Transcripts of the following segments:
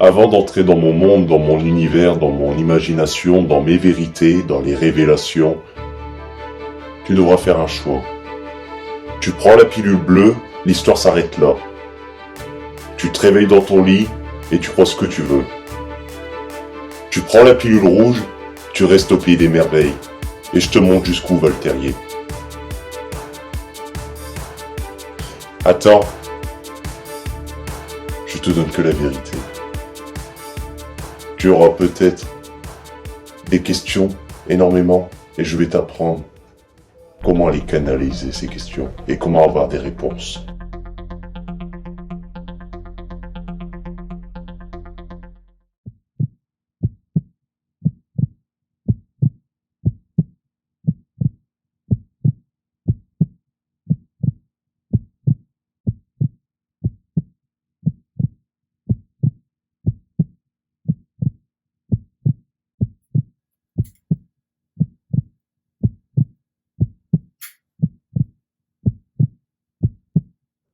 Avant d'entrer dans mon monde, dans mon univers, dans mon imagination, dans mes vérités, dans les révélations, tu devras faire un choix. Tu prends la pilule bleue, l'histoire s'arrête là. Tu te réveilles dans ton lit et tu crois ce que tu veux. Tu prends la pilule rouge, tu restes au pays des merveilles. Et je te montre jusqu'où va le terrier. Attends, je te donne que la vérité. Tu auras peut-être des questions, énormément, et je vais t'apprendre comment les canaliser, ces questions, et comment avoir des réponses.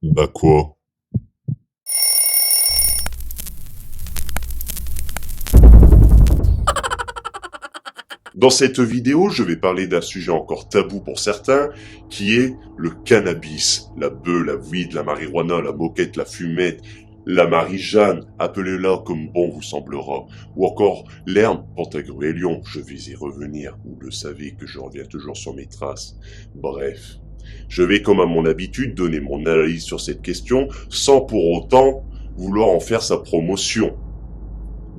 Bah quoi? Dans cette vidéo, je vais parler d'un sujet encore tabou pour certains, qui est le cannabis. La beuh, la weed, la marijuana, la moquette, la fumette, la Marie-Jeanne, appelez-la comme bon vous semblera, ou encore l'herbe Pantagruélion, je vais y revenir, vous le savez que je reviens toujours sur mes traces. Bref, je vais comme à mon habitude donner mon analyse sur cette question, sans pour autant vouloir en faire sa promotion.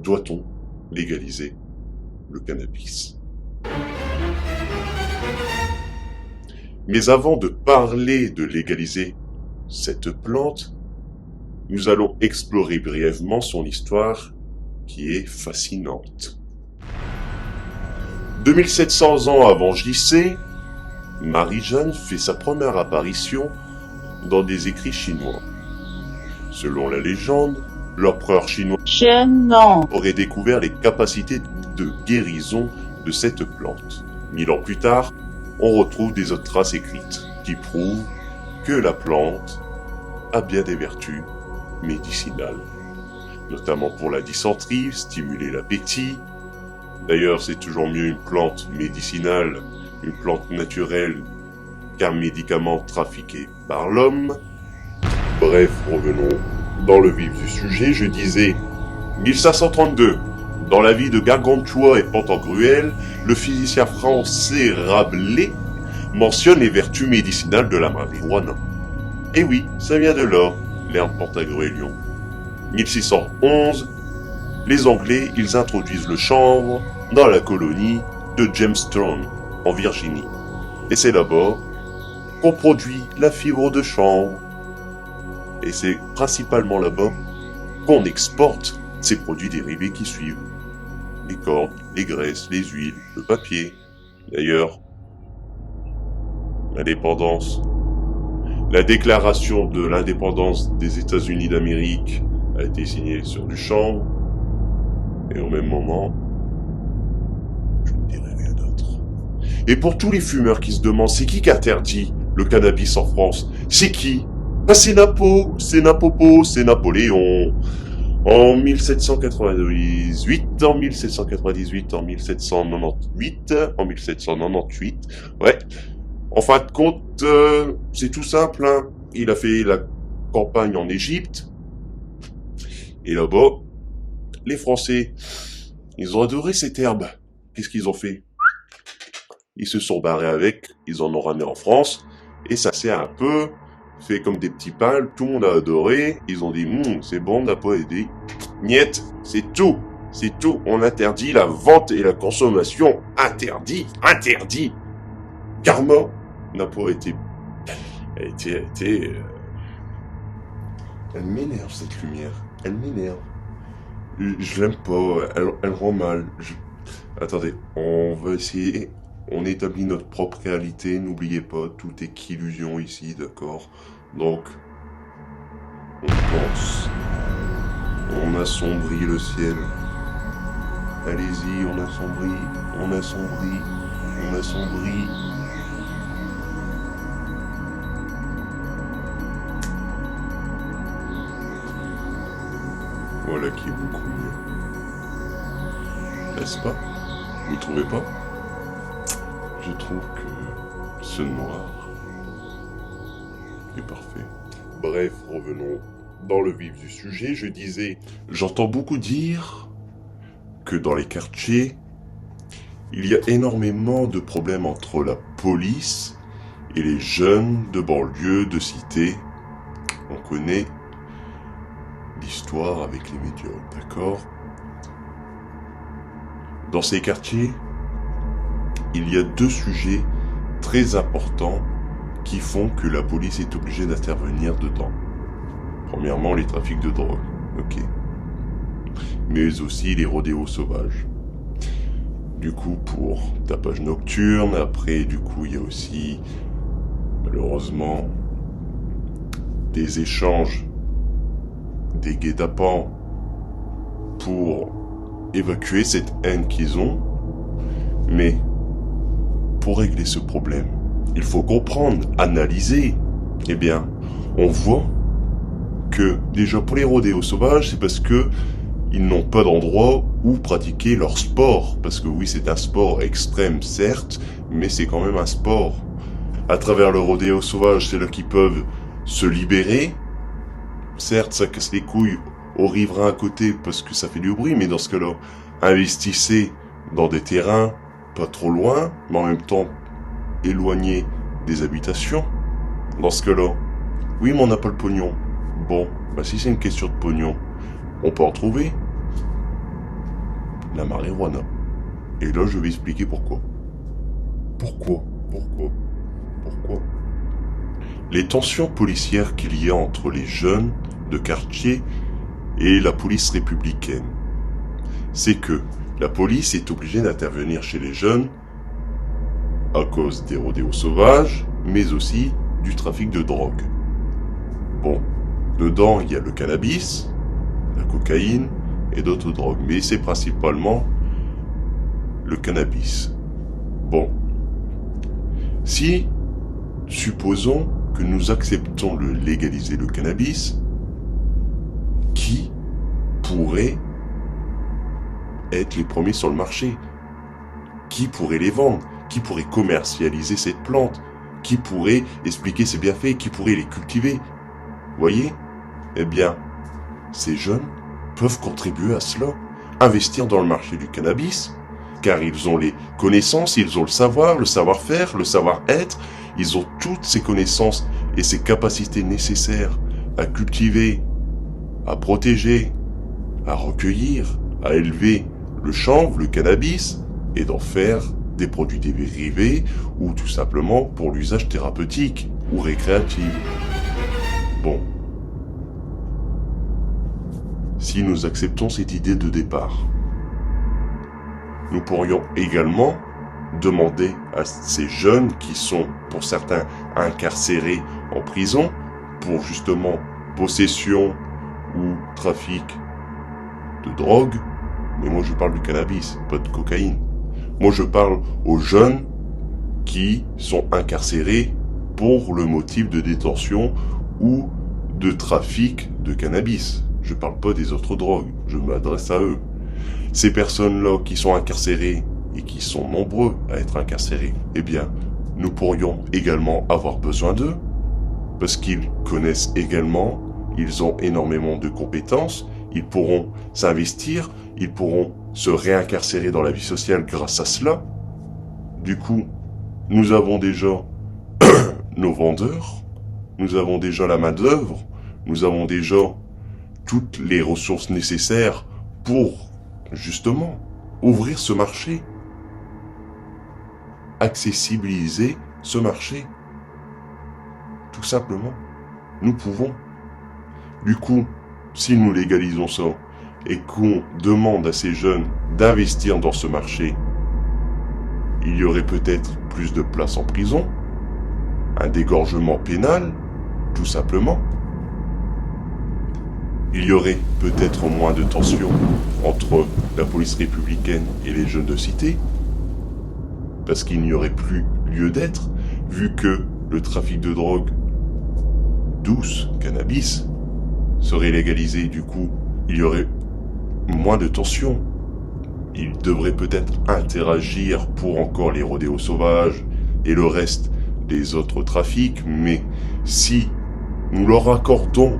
Doit-on légaliser le cannabis ? Mais avant de parler de légaliser cette plante, nous allons explorer brièvement son histoire qui est fascinante. 2700 ans avant JC, Marie-Jeanne fait sa première apparition dans des écrits chinois. Selon la légende, l'empereur chinois aurait découvert les capacités de guérison de cette plante. 1000 ans plus tard, on retrouve des autres traces écrites qui prouvent que la plante a bien des vertus médicinales, notamment pour la dysenterie, stimuler l'appétit. D'ailleurs, c'est toujours mieux une plante médicinale, une plante naturelle, qu'un médicament trafiqué par l'homme. Bref, revenons dans le vif du sujet. Je disais 1532. Dans la vie de Gargantua et Pantagruel, le physicien français Rabelais mentionne les vertus médicinales de la marijuana. Et oui, ça vient de là, l'herbe Pantagruélion. 1611, les Anglais, ils introduisent le chanvre dans la colonie de Jamestown, en Virginie. Et c'est là-bas qu'on produit la fibre de chanvre. Et c'est principalement là-bas qu'on exporte ces produits dérivés qui suivent. Les cordes, les graisses, les huiles, le papier. D'ailleurs, l'indépendance. La déclaration de l'indépendance des États-Unis d'Amérique a été signée sur du chanvre. Et au même moment, je ne dirai rien d'autre. Et pour tous les fumeurs qui se demandent, c'est qui interdit le cannabis en France? C'est qui? Ben c'est Napoléon. En 1798, en 1798, en 1798, en 1798, ouais. En fin de compte, c'est tout simple, hein. Il a fait la campagne en Égypte. Et là-bas, les Français, ils ont adoré cette herbe. Qu'est-ce qu'ils ont fait? Ils se sont barrés avec, ils en ont ramené en France. Et ça s'est un peu fait comme des petits pains, tout le monde a adoré. Ils ont dit, c'est bon, on n'a pas aidé. Niet, c'est tout. C'est tout. On interdit la vente et la consommation. Interdit. Karma n'a pas été... Elle m'énerve, cette lumière. Elle m'énerve. Je l'aime pas. Elle rend mal. Attendez, on va essayer... On établit notre propre réalité, n'oubliez pas, tout est qu'illusion ici, d'accord? Donc, on pense. On assombrit le ciel. Allez-y, on assombrit. Voilà qui est beaucoup mieux. N'est-ce pas? Vous ne trouvez pas? Je trouve que ce noir est parfait. Bref, revenons dans le vif du sujet. Je disais, j'entends beaucoup dire que dans les quartiers, il y a énormément de problèmes entre la police et les jeunes de banlieue, de cité. On connaît l'histoire avec les médias, d'accord? Dans ces quartiers, il y a deux sujets très importants qui font que la police est obligée d'intervenir dedans. Premièrement, les trafics de drogue, ok. Mais aussi les rodéos sauvages. Du coup, pour tapage nocturne, après, du coup, il y a aussi, malheureusement, des échanges, des guet-apens pour évacuer cette haine qu'ils ont. Mais pour régler ce problème, il faut comprendre, analyser. Eh bien, on voit que déjà pour les rodéos sauvages, c'est parce que ils n'ont pas d'endroit où pratiquer leur sport. Parce que oui, c'est un sport extrême, certes, mais c'est quand même un sport. À travers le rodéo sauvage, c'est là qu'ils peuvent se libérer. Certes, ça casse les couilles aux riverains à côté parce que ça fait du bruit, mais dans ce cas-là, investissez dans des terrains pas trop loin, mais en même temps éloignés des habitations. Dans ce cas-là, oui, mais on n'a pas le pognon. Bon, bah si c'est une question de pognon, on peut en trouver. La marijuana. Et là, je vais expliquer pourquoi. Pourquoi? Les tensions policières qu'il y a entre les jeunes de quartier et la police républicaine, c'est que la police est obligée d'intervenir chez les jeunes à cause des rodéos sauvages, mais aussi du trafic de drogue. Bon, dedans il y a le cannabis, la cocaïne et d'autres drogues, mais c'est principalement le cannabis. Bon, si, supposons que nous acceptons de légaliser le cannabis, qui pourrait être les premiers sur le marché? Qui pourrait les vendre? Qui pourrait commercialiser cette plante? Qui pourrait expliquer ses bienfaits? Qui pourrait les cultiver? Voyez? Eh bien, ces jeunes peuvent contribuer à cela, investir dans le marché du cannabis, car ils ont les connaissances, ils ont le savoir, le savoir-faire, le savoir-être, ils ont toutes ces connaissances et ces capacités nécessaires à cultiver, à protéger, à recueillir, à élever le chanvre, le cannabis, et d'en faire des produits dérivés ou tout simplement pour l'usage thérapeutique ou récréatif. Bon. Si nous acceptons cette idée de départ, nous pourrions également demander à ces jeunes qui sont, pour certains, incarcérés en prison, pour justement possession ou trafic de drogue, mais moi je parle du cannabis, pas de cocaïne. Moi je parle aux jeunes qui sont incarcérés pour le motif de détention ou de trafic de cannabis. Je parle pas des autres drogues, je m'adresse à eux. Ces personnes-là qui sont incarcérées et qui sont nombreux à être incarcérés, eh bien, nous pourrions également avoir besoin d'eux, parce qu'ils connaissent également, ils ont énormément de compétences, ils pourront s'investir, ils pourront se réincarcérer dans la vie sociale grâce à cela. Du coup, nous avons déjà nos vendeurs, nous avons déjà la main-d'œuvre, nous avons déjà toutes les ressources nécessaires pour, justement, ouvrir ce marché, accessibiliser ce marché. Tout simplement, nous pouvons. Du coup, si nous légalisons ça et qu'on demande à ces jeunes d'investir dans ce marché, il y aurait peut-être plus de places en prison, un dégorgement pénal, tout simplement. Il y aurait peut-être moins de tensions entre la police républicaine et les jeunes de cité, parce qu'il n'y aurait plus lieu d'être, vu que le trafic de drogue douce, cannabis, serait légalisé. Du coup, il y aurait moins de tension. Ils devraient peut-être interagir pour encore les rodéos sauvages et le reste des autres trafics, mais si nous leur accordons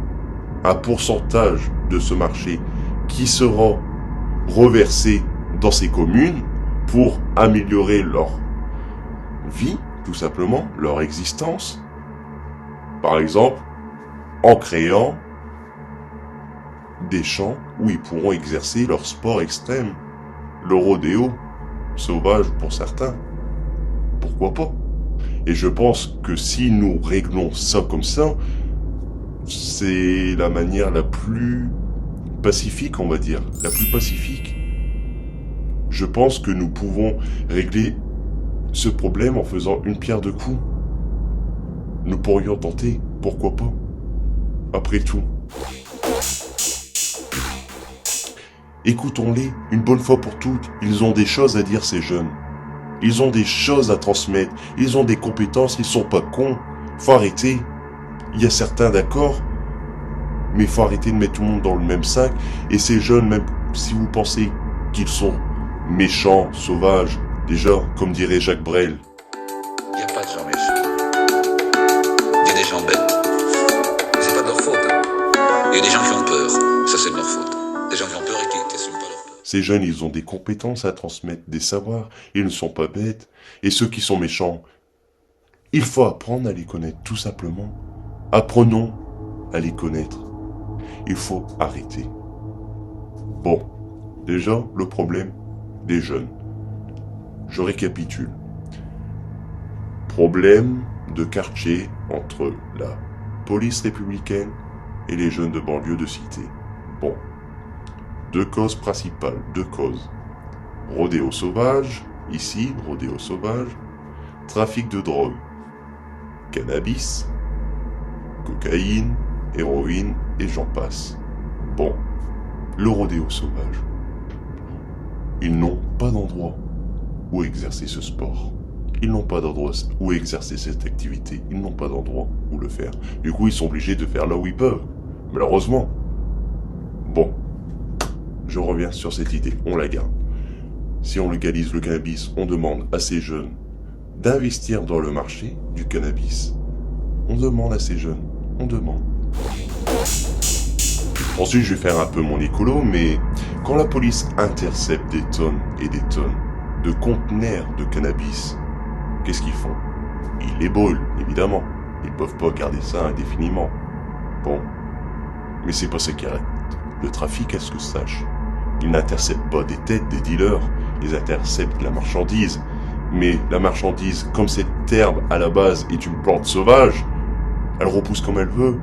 un pourcentage de ce marché qui sera reversé dans ces communes pour améliorer leur vie, tout simplement, leur existence, par exemple, en créant des champs où ils pourront exercer leur sport extrême, le rodéo sauvage pour certains. Pourquoi pas? Et je pense que si nous réglons ça comme ça, c'est la manière la plus pacifique, on va dire, la plus pacifique. Je pense que nous pouvons régler ce problème en faisant une pierre deux coups. Nous pourrions tenter, pourquoi pas? Après tout. Écoutons-les une bonne fois pour toutes, ils ont des choses à dire ces jeunes. Ils ont des choses à transmettre, ils ont des compétences, ils sont pas cons. Faut arrêter. Il y a certains d'accord, mais faut arrêter de mettre tout le monde dans le même sac. Et ces jeunes, même si vous pensez qu'ils sont méchants, sauvages, déjà, comme dirait Jacques Brel. Il n'y a pas de gens méchants. Il y a des gens bêtes. C'est pas de leur faute. Il y a des gens qui ont peur. Ça, c'est de leur faute. Des gens qui ont peur et qui n'assument pas leur peur. Ces jeunes, ils ont des compétences à transmettre, des savoirs. Ils ne sont pas bêtes. Et ceux qui sont méchants, il faut apprendre à les connaître, tout simplement. Apprenons à les connaître. Il faut arrêter. Bon, déjà, le problème des jeunes. Je récapitule. Problème de quartier entre la police républicaine et les jeunes de banlieue de cité. Bon. Deux causes principales, deux causes. Rodéo sauvage, ici, rodéo sauvage. Trafic de drogue. Cannabis. Cocaïne, héroïne et j'en passe. Bon. Le rodéo sauvage. Ils n'ont pas d'endroit où exercer ce sport. Ils n'ont pas d'endroit où exercer cette activité. Ils n'ont pas d'endroit où le faire. Du coup, ils sont obligés de faire là où ils peuvent. Malheureusement. Bon. Je reviens sur cette idée. On la garde. Si on légalise le cannabis, on demande à ces jeunes d'investir dans le marché du cannabis. On demande à ces jeunes. On demande. Ensuite, je vais faire un peu mon écolo, mais quand la police intercepte des tonnes et des tonnes de conteneurs de cannabis, qu'est-ce qu'ils font? Ils les brûlent, évidemment. Ils peuvent pas garder ça indéfiniment. Bon. Mais c'est pas ça qui arrête le trafic, à ce que je sache. Ils n'interceptent pas des têtes, des dealers. Ils interceptent la marchandise. Mais la marchandise, comme cette herbe à la base est une plante sauvage, elle repousse comme elle veut.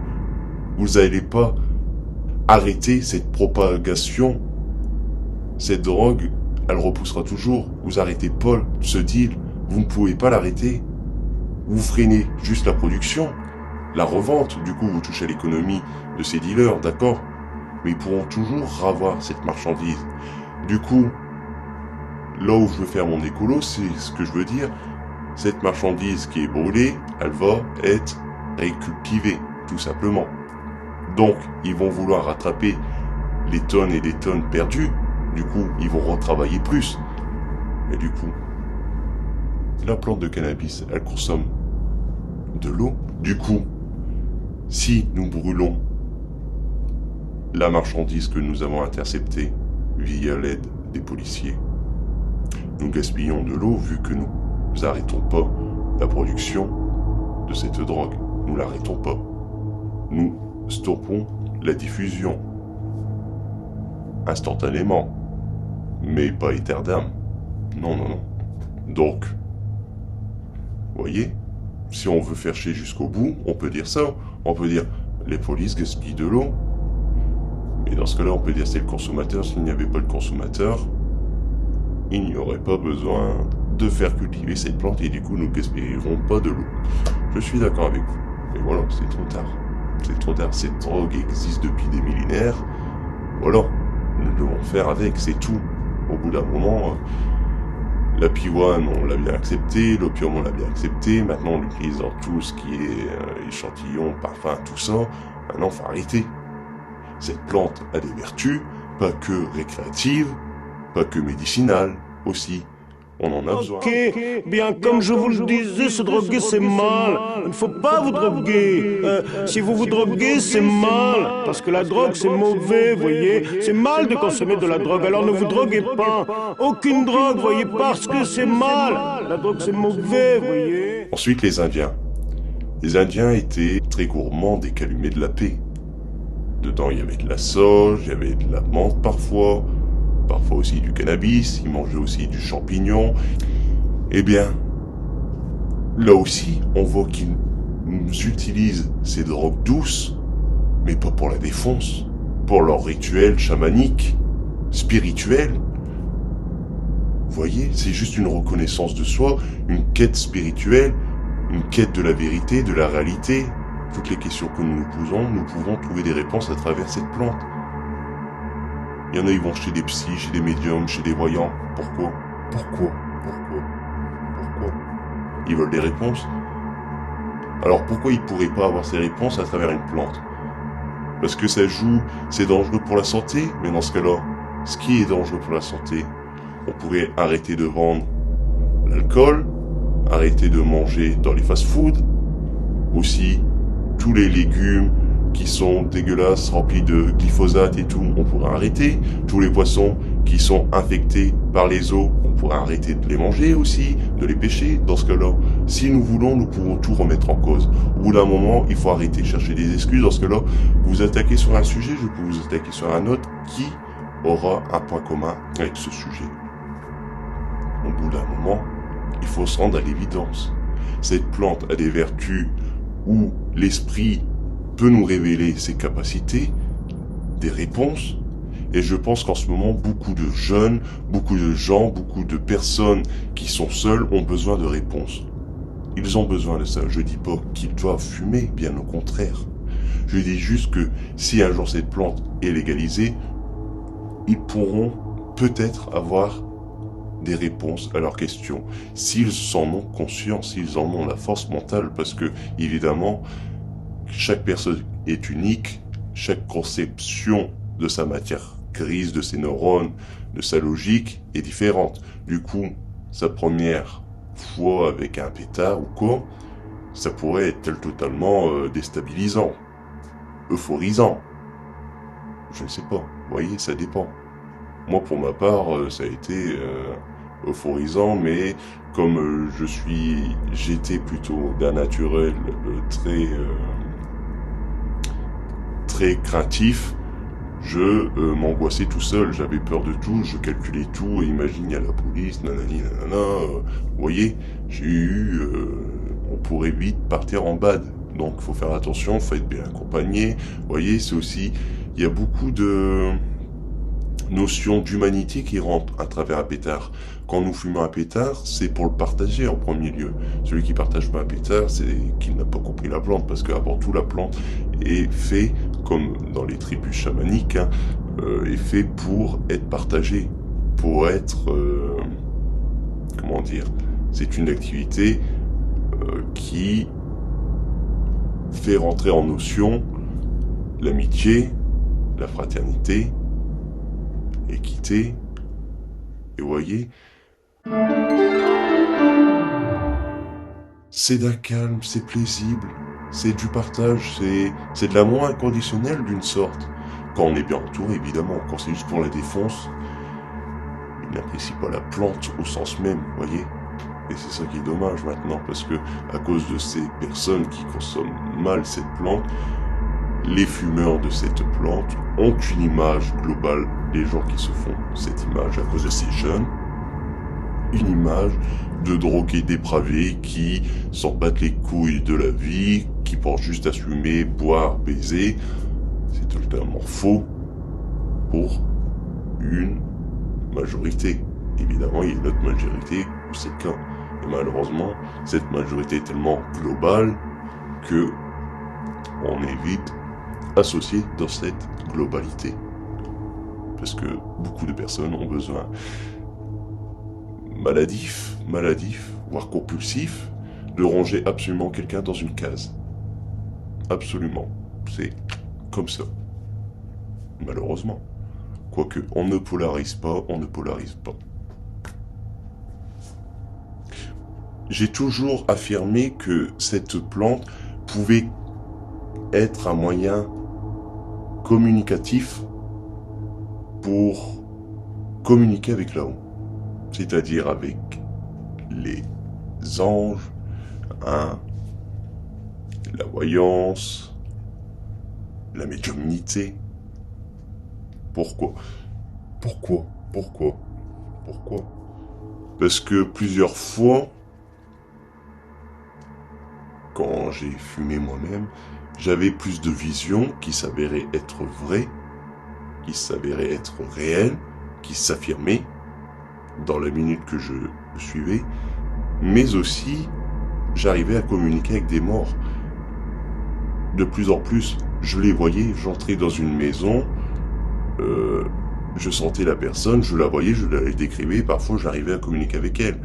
Vous n'allez pas arrêter cette propagation. Cette drogue, elle repoussera toujours. Vous arrêtez pas ce deal. Vous ne pouvez pas l'arrêter. Vous freinez juste la production, la revente. Du coup, vous touchez à l'économie de ces dealers, d'accord? Mais ils pourront toujours avoir cette marchandise. Du coup, là où je veux faire mon écolo, c'est ce que je veux dire. Cette marchandise qui est brûlée, elle va être récultivée, tout simplement. Donc, ils vont vouloir rattraper les tonnes et les tonnes perdues. Du coup, ils vont retravailler plus. Et du coup, la plante de cannabis, elle consomme de l'eau. Du coup, si nous brûlons la marchandise que nous avons interceptée via l'aide des policiers, nous gaspillons de l'eau vu que nous n'arrêtons pas la production de cette drogue. Nous l'arrêtons pas. Nous stoppons la diffusion instantanément, mais pas éternellement. Non, non, non. Donc, vous voyez, si on veut faire chier jusqu'au bout, on peut dire ça. On peut dire, les polices gaspillent de l'eau. Et dans ce cas-là, on peut dire c'est le consommateur. S'il n'y avait pas le consommateur, il n'y aurait pas besoin de faire cultiver cette plante et du coup, nous ne gaspillerons pas de l'eau. Je suis d'accord avec vous. Mais voilà, c'est trop tard. C'est trop tard. Cette drogue existe depuis des millénaires. Voilà, nous devons faire avec, c'est tout. Au bout d'un moment, la pivoine, on l'a bien accepté, l'opium, on l'a bien accepté. Maintenant, on l'utilise dans tout ce qui est échantillon, parfum, tout ça. Maintenant, faut arrêter. Cette plante a des vertus, pas que récréative, pas que médicinale aussi. On en a besoin. Ok, bien comme je vous le disais, se droguer c'est mal. Il ne faut pas vous droguer. Si vous vous droguez, c'est mal. Parce que la drogue c'est mauvais, voyez. C'est mal de consommer de la drogue, alors ne vous droguez pas. Aucune drogue, voyez, parce que c'est mal. La drogue c'est mauvais, voyez. Ensuite, les Indiens. Les Indiens étaient très gourmands des calumets de la paix. Dedans, il y avait de la sauge, il y avait de la menthe parfois aussi du cannabis, ils mangeaient aussi du champignon. Eh bien, là aussi, on voit qu'ils utilisent ces drogues douces, mais pas pour la défonce, pour leur rituel chamanique, spirituel. Vous voyez, c'est juste une reconnaissance de soi, une quête spirituelle, une quête de la vérité, de la réalité. Toutes les questions que nous nous posons, nous pouvons trouver des réponses à travers cette plante. Il y en a, ils vont chez des psys, chez des médiums, chez des voyants. Pourquoi ? Ils veulent des réponses. Alors pourquoi ils pourraient pas avoir ces réponses à travers une plante ? Parce que ça joue, c'est dangereux pour la santé, mais dans ce cas-là, ce qui est dangereux pour la santé, on pourrait arrêter de vendre l'alcool, arrêter de manger dans les fast-foods, aussi tous les légumes qui sont dégueulasses, remplis de glyphosate et tout, on pourrait arrêter. Tous les poissons qui sont infectés par les eaux, on pourrait arrêter de les manger aussi, de les pêcher. Dans ce cas-là, si nous voulons, nous pouvons tout remettre en cause. Au bout d'un moment, il faut arrêter de chercher des excuses. Dans ce cas-là, vous attaquez sur un sujet, je peux vous attaquer sur un autre qui aura un point commun avec ce sujet. Au bout d'un moment, il faut se rendre à l'évidence. Cette plante a des vertus où l'esprit peut nous révéler ses capacités, des réponses, et je pense qu'en ce moment, beaucoup de jeunes, beaucoup de gens, beaucoup de personnes qui sont seules ont besoin de réponses. Ils ont besoin de ça. Je dis pas qu'ils doivent fumer, bien au contraire. Je dis juste que si un jour cette plante est légalisée, ils pourront peut-être avoir des réponses à leurs questions, s'ils en ont conscience, s'ils en ont la force mentale, parce que, évidemment, chaque personne est unique, chaque conception de sa matière grise, de ses neurones, de sa logique est différente. Du coup, sa première fois avec un pétard ou quoi, ça pourrait être totalement déstabilisant, euphorisant. Je ne sais pas, vous voyez, ça dépend. Moi, pour ma part, ça a été euphorisant, mais comme j'étais plutôt d'un naturel très craintif, je m'angoissais tout seul, j'avais peur de tout, je calculais tout, imagine, il y a la police, nanani, nanana, vous voyez, on pourrait vite partir en bad, donc faut faire attention, faut être bien accompagné, vous voyez, c'est aussi, il y a beaucoup de notions d'humanité qui rentrent à travers un pétard. Quand nous fumons un pétard, c'est pour le partager en premier lieu. Celui qui partage pas un pétard, c'est qu'il n'a pas compris la plante, parce qu'avant tout, la plante est fait, comme dans les tribus chamaniques, est fait pour être partagé, pour être, comment dire, c'est une activité qui fait rentrer en notion l'amitié, la fraternité, équité, et vous voyez, c'est d'un calme, c'est paisible, c'est du partage, c'est de l'amour inconditionnel d'une sorte. Quand on est bien entouré, évidemment, quand c'est juste pour la défonce, il n'apprécie pas la plante au sens même, vous voyez. Et c'est ça qui est dommage maintenant, parce que à cause de ces personnes qui consomment mal cette plante, les fumeurs de cette plante ont une image globale, les gens qui se font cette image à cause de ces jeunes, une image de drogués dépravés qui s'en battent les couilles de la vie, qui pensent juste à fumer, boire, baiser. C'est totalement faux pour une majorité. Évidemment, il y a une autre majorité où c'est le cas. Et malheureusement, cette majorité est tellement globale que on est vite associé dans cette globalité. Parce que beaucoup de personnes ont besoin maladif, voire compulsif, de ranger absolument quelqu'un dans une case. Absolument. C'est comme ça. Malheureusement. Quoique, on ne polarise pas. J'ai toujours affirmé que cette plante pouvait être un moyen communicatif pour communiquer avec là-haut. C'est-à-dire avec les anges, la voyance, la médiumnité. Pourquoi? Parce que plusieurs fois, quand j'ai fumé moi-même, j'avais plus de visions qui s'avéraient être vraies, qui s'avéraient être réelles, qui s'affirmaient dans la minute que je suivais, mais aussi j'arrivais à communiquer avec des morts. De plus en plus, je les voyais, j'entrais dans une maison, je sentais la personne, je la voyais, je la décrivais, parfois j'arrivais à communiquer avec elle.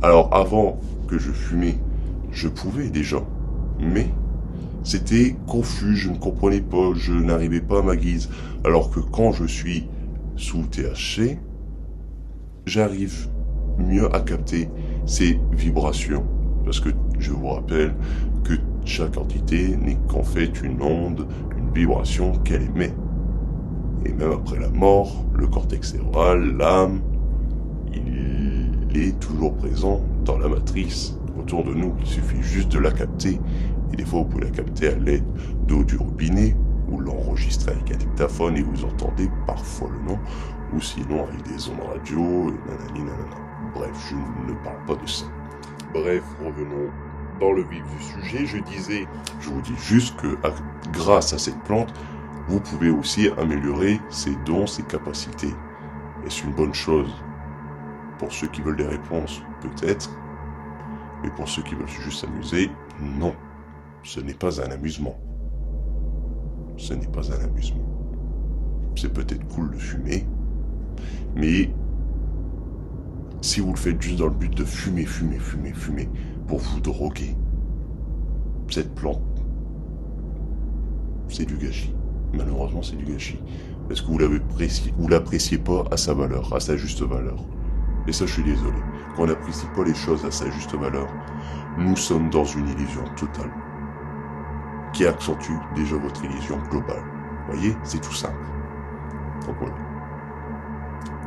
Alors avant que je fumais, je pouvais déjà, mais c'était confus, je ne comprenais pas, je n'arrivais pas à ma guise. Alors que quand je suis sous THC, j'arrive mieux à capter ces vibrations. Parce que je vous rappelle que chaque entité n'est qu'en fait une onde, une vibration qu'elle émet. Et même après la mort, le cortex cérébral, l'âme, il est toujours présent dans la matrice autour de nous. Il suffit juste de la capter. Et des fois, vous pouvez la capter à l'aide d'eau du robinet, ou l'enregistrer avec un dictaphone et vous entendez parfois le nom, ou sinon avec des ondes radio, nanani, nanana. Bref, je ne parle pas de ça. Bref, revenons dans le vif du sujet. Je vous dis juste que grâce à cette plante, vous pouvez aussi améliorer ses dons, ses capacités. Est-ce une bonne chose? Pour ceux qui veulent des réponses, peut-être. Mais pour ceux qui veulent juste s'amuser, non. Ce n'est pas un amusement. Ce n'est pas un amusement. C'est peut-être cool de fumer, mais si vous le faites juste dans le but de fumer, pour vous droguer, cette plante, c'est du gâchis. Malheureusement, c'est du gâchis. Parce que vous l'appréciez pas à sa valeur, à sa juste valeur. Et ça, je suis désolé. Quand on n'apprécie pas les choses à sa juste valeur, nous sommes dans une illusion totale qui accentue déjà votre illusion globale. Vous voyez, c'est tout simple. Donc voilà.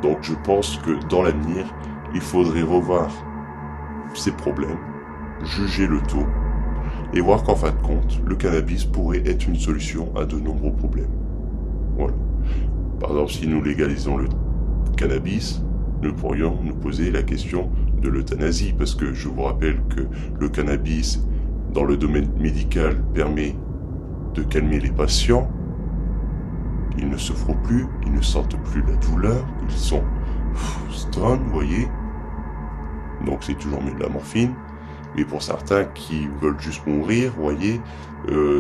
Donc je pense que dans l'avenir, il faudrait revoir ces problèmes, juger le taux, et voir qu'en fin de compte, le cannabis pourrait être une solution à de nombreux problèmes. Voilà. Par exemple, si nous légalisons le cannabis, nous pourrions nous poser la question de l'euthanasie, parce que je vous rappelle que le cannabis, dans le domaine médical, permet de calmer les patients. Ils ne souffrent plus, ils ne sentent plus la douleur, ils sont stun, vous voyez. Donc c'est toujours mieux de la morphine. Mais pour certains qui veulent juste mourir, vous voyez,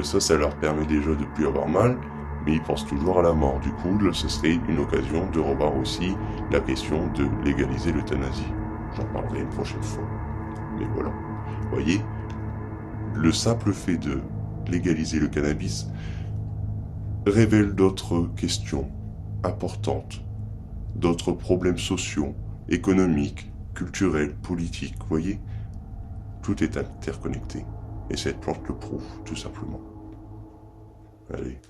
ça leur permet déjà de plus avoir mal, mais ils pensent toujours à la mort. Du coup, ce serait une occasion de revoir aussi la question de légaliser l'euthanasie. J'en parlerai une prochaine fois. Mais voilà. Vous voyez, le simple fait de légaliser le cannabis révèle d'autres questions importantes, d'autres problèmes sociaux, économiques, culturels, politiques, vous voyez. Tout est interconnecté. Et cette plante le prouve, tout simplement. Allez.